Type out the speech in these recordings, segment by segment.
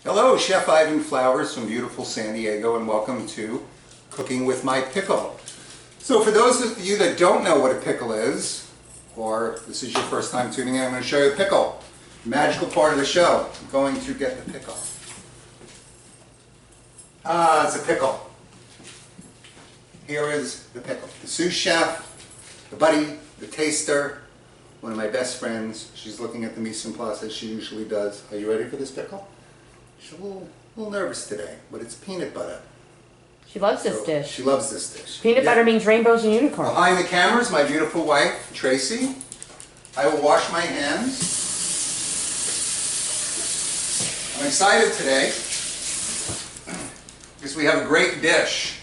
Hello, Chef Ivan Flowers from beautiful San Diego, and welcome to Cooking with My Pickle. So for those of you that don't know what a pickle is, or this is your first time tuning in, I'm going to show you a pickle. The magical part of the show. I'm going to get the pickle. It's a pickle. Here is the pickle. The Sous Chef, the buddy, the taster, one of my best friends. She's looking at the mise en place as she usually does. Are you ready for this pickle? She's a little nervous today, but it's peanut butter. She loves this dish. She loves this dish. Peanut butter means rainbows and unicorns. Behind the camera is my beautiful wife, Tracy. I will wash my hands. I'm excited today because we have a great dish.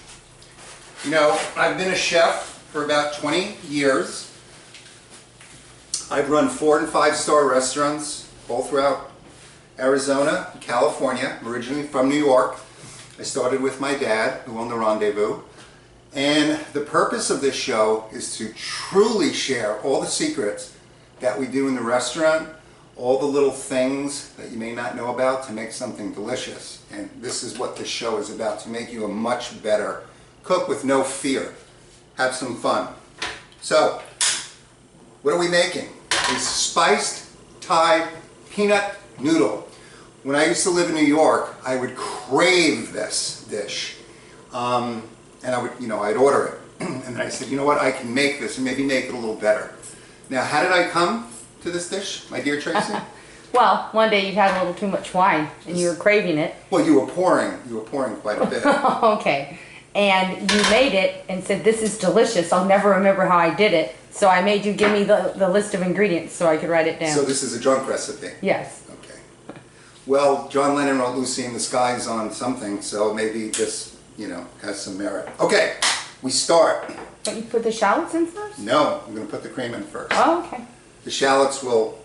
You know, I've been a chef for about 20 years. I've run 4- and 5-star restaurants all throughout Arizona, California. I'm originally from New York. I started with my dad, who owned the Rendezvous. And the purpose of this show is to truly share all the secrets that we do in the restaurant, all the little things that you may not know about to make something delicious. And this is what this show is about, to make you a much better cook with no fear. Have some fun. So, what are we making? A spiced Thai peanut noodle. When I used to live in New York, I would crave this dish, and I'd order it, and then I said, you know what, I can make this and maybe make it a little better. Now, how did I come to this dish, my dear Tracy? Well, one day you'd had a little too much wine and you were craving it. Well, you were pouring quite a bit. Okay, and you made it and said, this is delicious, I'll never remember how I did it. So I made you give me the list of ingredients so I could write it down. So this is a drunk recipe? Yes. Okay. Well, John Lennon wrote Lucy in the Skies on something, so maybe this, has some merit. Okay, we start. Don't you put the shallots in first? No, I'm going to put the cream in first. Oh, okay. The shallots will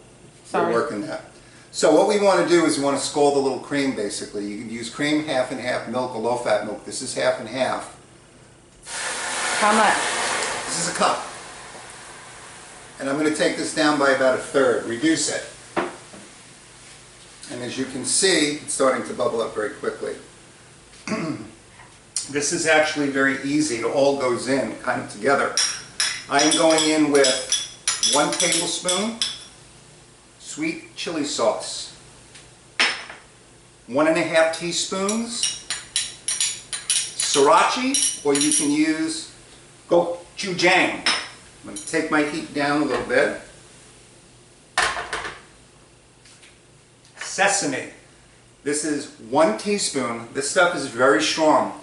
work in that. So what we want to do is we want to scald a little cream, basically. You can use cream half and half, milk or low-fat milk. This is half and half. How much? This is a cup. And I'm going to take this down by about 1/3, reduce it. And as you can see, it's starting to bubble up very quickly. This is actually very easy. It all goes in kind of together. I am going in with 1 tablespoon sweet chili sauce, 1½ teaspoons sriracha, or you can use gochujang. I'm going to take my heat down a little bit. Sesame. This is 1 teaspoon. This stuff is very strong,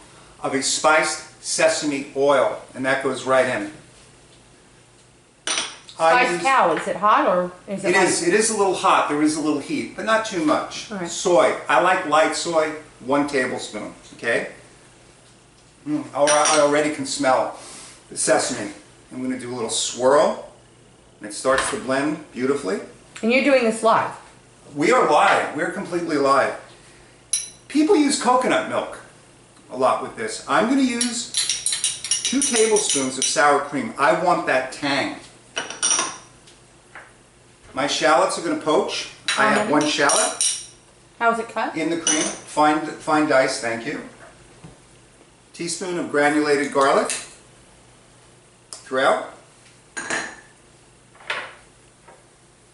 of a spiced sesame oil, and that goes right in. Spiced cow, is it hot or is it light? It is a little hot. There is a little heat, but not too much. All right. Soy. I like light soy, 1 tablespoon. Okay? I already can smell the sesame. I'm going to do a little swirl, and it starts to blend beautifully. And you're doing this live? We are live. We're completely live. People use coconut milk a lot with this. I'm going to use 2 tablespoons of sour cream. I want that tang. My shallots are going to poach. I have 1 shallot. How is it cut? In the cream. Fine dice, thank you. Teaspoon of granulated garlic throughout.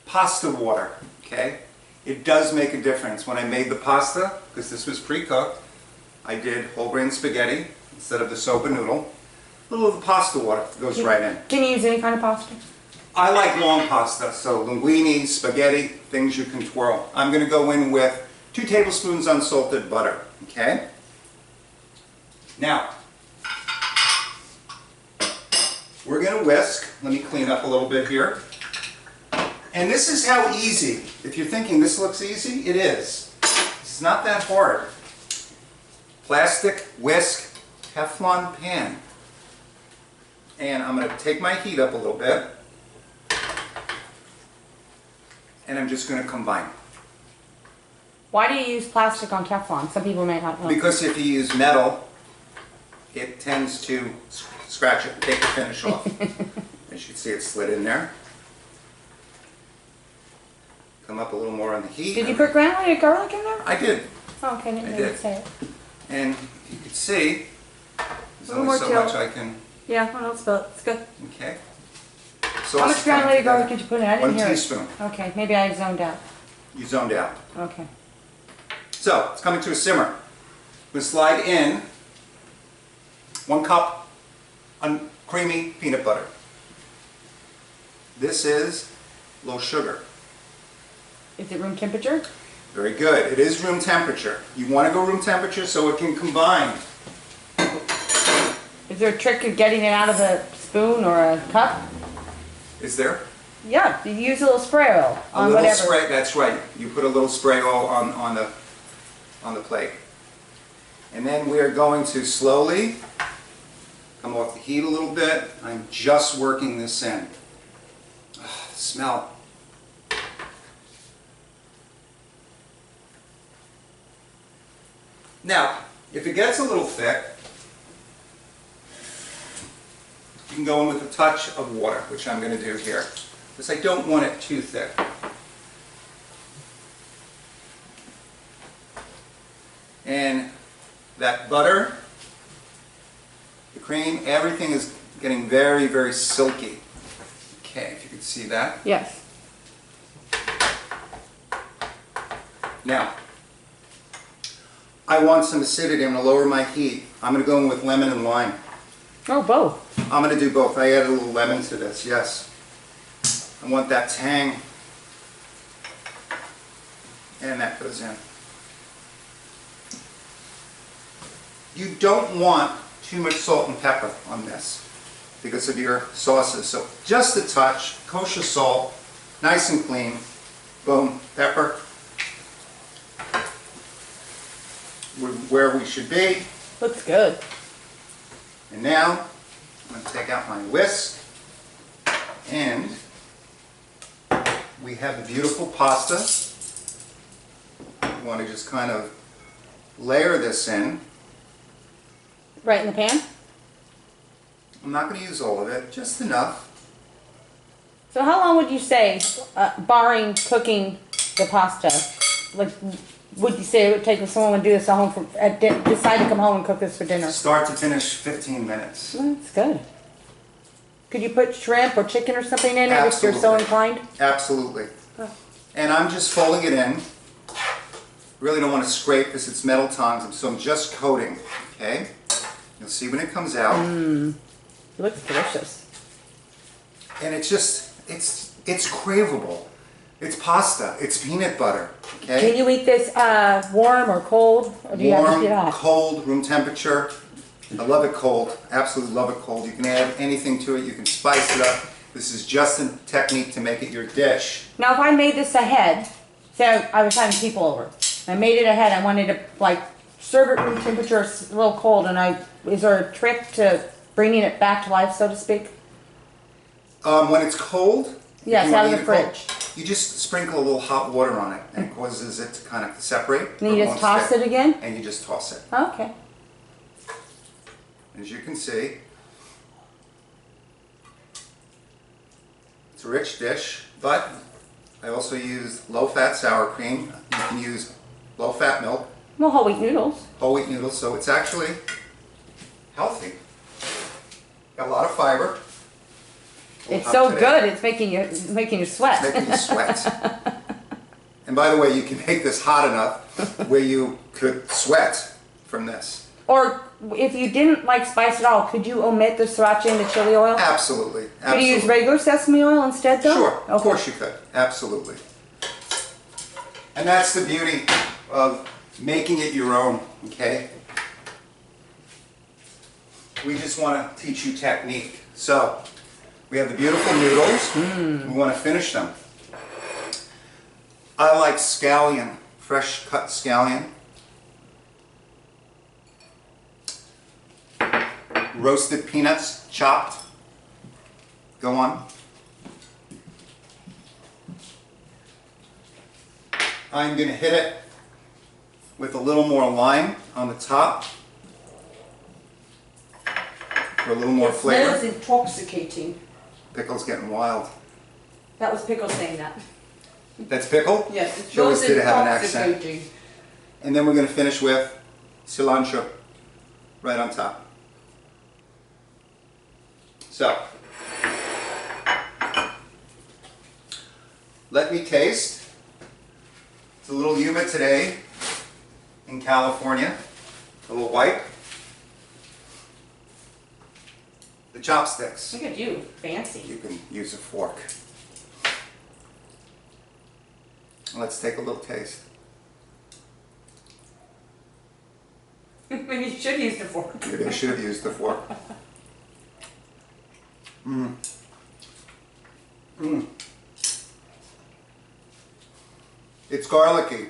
Pasta water, okay? It does make a difference. When I made the pasta, because this was pre-cooked, I did whole grain spaghetti instead of the soba noodle. A little of the pasta water goes right in. Can you use any kind of pasta? I like long pasta, so linguine, spaghetti, things you can twirl. I'm going to go in with 2 tablespoons unsalted butter, okay? Now, we're going to whisk. Let me clean up a little bit here. And this is how easy, if you're thinking this looks easy, it is. It's not that hard. Plastic whisk Teflon pan. And I'm going to take my heat up a little bit. And I'm just going to combine. Why do you use plastic on Teflon? Some people may not know. Because if you use metal, it tends to scratch it, take the finish off. As you can see, it slid in there. Come up a little more on the heat. Did you put granulated garlic in there? I did. Oh, okay, I maybe did. say it. And you can see, there's A little only more so chill. much I can, Yeah, well, I'll spill it. It's good. okay. How much granulated garlic did you put in? I didn't 1 hear teaspoon. it. Okay, maybe I zoned out. You zoned out. Okay. So, it's coming to a simmer. I'm going to slide in 1 cup creamy peanut butter. This is low sugar. Is it room temperature? Very good. It is room temperature. You want to go room temperature so it can combine. Is there a trick of getting it out of a spoon or a cup? Is there? Yeah, you use a little spray oil A on little whatever. spray, that's right. You put a little spray oil on the plate. And then we are going to slowly come off the heat a little bit. I'm just working this in. Oh, the smell. Now, if it gets a little thick, you can go in with a touch of water, which I'm going to do here, because I don't want it too thick. And that butter, the cream, everything is getting very, very silky. Okay, if you can see that. Yes. Now, I want some acidity. I'm going to lower my heat. I'm going to go in with lemon and lime. Oh, both. I'm going to do both. I add a little lemon to this, yes. I want that tang. And that goes in. You don't want too much salt and pepper on this because of your sauces. So just a touch, kosher salt, nice and clean. Boom, pepper. We're where we should be. Looks good. And now, I'm going to take out my whisk, and we have the beautiful pasta. You want to just kind of layer this in. Right in the pan? I'm not going to use all of it, just enough. So how long would you say, barring cooking the pasta, like, would you say it would take if someone would do this at home for, decide to come home and cook this for dinner? Start to finish, 15 minutes. Well, that's good. Could you put shrimp or chicken or something in it if you're so Absolutely. inclined? Absolutely. Oh. And I'm just folding it in. Really don't want to scrape because it's metal tongs, so I'm just coating, okay? You'll see when it comes out. It looks delicious. And it's just, it's craveable. It's pasta, it's peanut butter, okay? Can you eat this warm or cold? Or do you have to Warm, eat it hot? cold, room temperature. I love it cold, absolutely love it cold. You can add anything to it, you can spice it up. This is just a technique to make it your dish. Now if I made this ahead, say I was having people over, I made it ahead, I wanted to like serve it room temperature a little cold, and is there a trick to bringing it back to life, so to speak? When it's cold, Yes, if you out wanna of the eat it cold, fridge. you just sprinkle a little hot water on it, and it causes it to kind of separate. And then you just toss it again? And you just toss it. Okay. As you can see, it's a rich dish, but I also use low-fat sour cream. You can use low-fat milk, Well, whole wheat noodles. whole wheat noodles, so it's actually healthy. Got a lot of fiber. It's so good, it's making you sweat. Making you sweat. And by the way, you can make this hot enough where you could sweat from this. Or if you didn't like spice at all, could you omit the sriracha and the chili oil? Absolutely. Could you use regular sesame oil instead though? Sure, of Okay. course you could. Absolutely. And that's the beauty of making it your own, okay? We just want to teach you technique. So, we have the beautiful noodles. We want to finish them. I like scallion, fresh cut scallion. Roasted peanuts, chopped. Go on. I'm going to hit it with a little more lime on the top for a little more flavor. Smells intoxicating. Pickle's getting wild. That was Pickle saying that. That's Pickle? Yes, it She always smells did have an accent. intoxicating. And then we're going to finish with cilantro right on top. So, let me taste. It's a little humid today in California. A little white. The chopsticks. Look at you, fancy. You can use a fork. Let's take a little taste. You should use the fork. Maybe I should have used the fork. Mmm. Mmm. It's garlicky.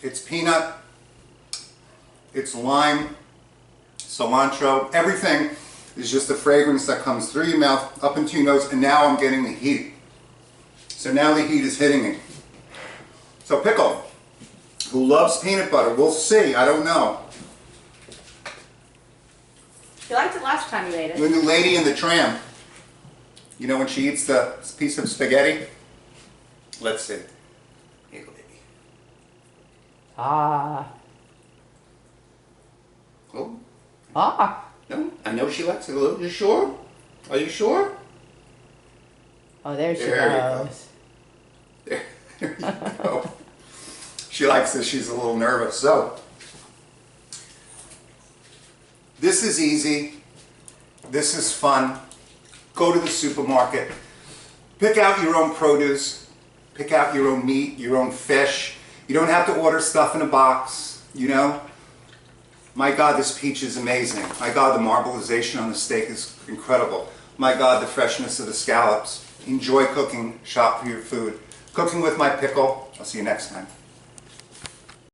It's peanut. It's lime. Cilantro. Everything is just the fragrance that comes through your mouth, up into your nose, and now I'm getting the heat. So now the heat is hitting me. So Pickle, who loves peanut butter, we'll see, I don't know. You liked it last time you ate it. When the lady in the tram, you know when she eats the piece of spaghetti? Let's see. Here, baby. Ah. Oh, Ah. no, I know she likes it a little. You sure? Are you sure? Oh, there she There you go. goes. There you go. She likes this, she's a little nervous. So, this is easy. This is fun. Go to the supermarket. Pick out your own produce. Pick out your own meat, your own fish. You don't have to order stuff in a box, you know? My God, this peach is amazing. My God, the marbleization on the steak is incredible. My God, the freshness of the scallops. Enjoy cooking. Shop for your food. Cooking with my Pickle. I'll see you next time.